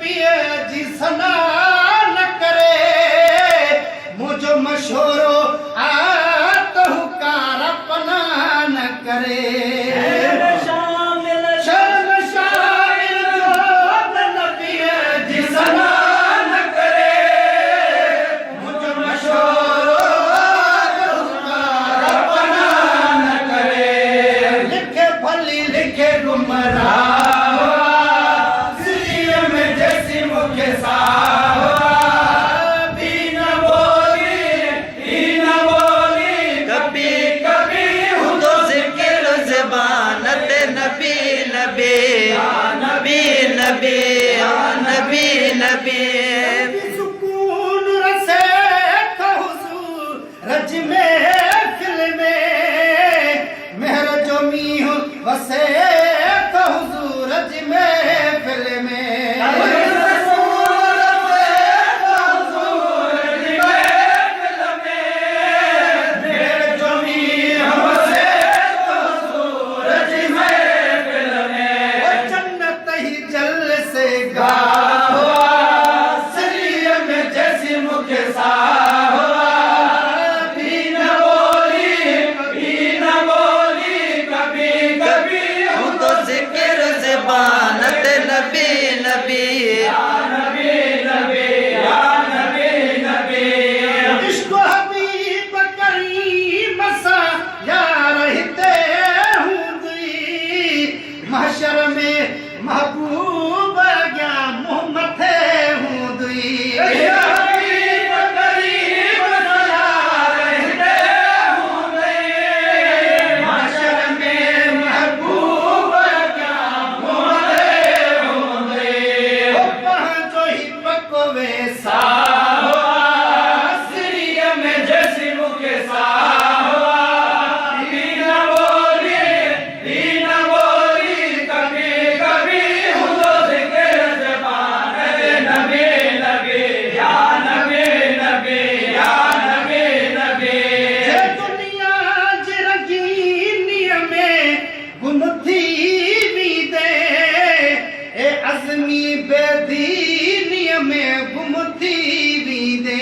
नबीअ जी सना न करे मुझो मशोरो आ तो हुकार पना न करे शर्म शामिल जो नबीअ जी सना न करे मुझो मशोरो तो हुकार पना न करे लिखे भली लिखे गुमराह सुकून रसे तो हुजूर रज में फिल में मेहर जो मीह वसे तो हुजूर रज में फिल में महशर में महबूब गया मुँह मथे हूँ दुई महशर में महबूब गया मुँह मथे हूँ दुई जो ही पकवे सा में जैसी मुके सा बेदीनीअ में गुम थी वींदे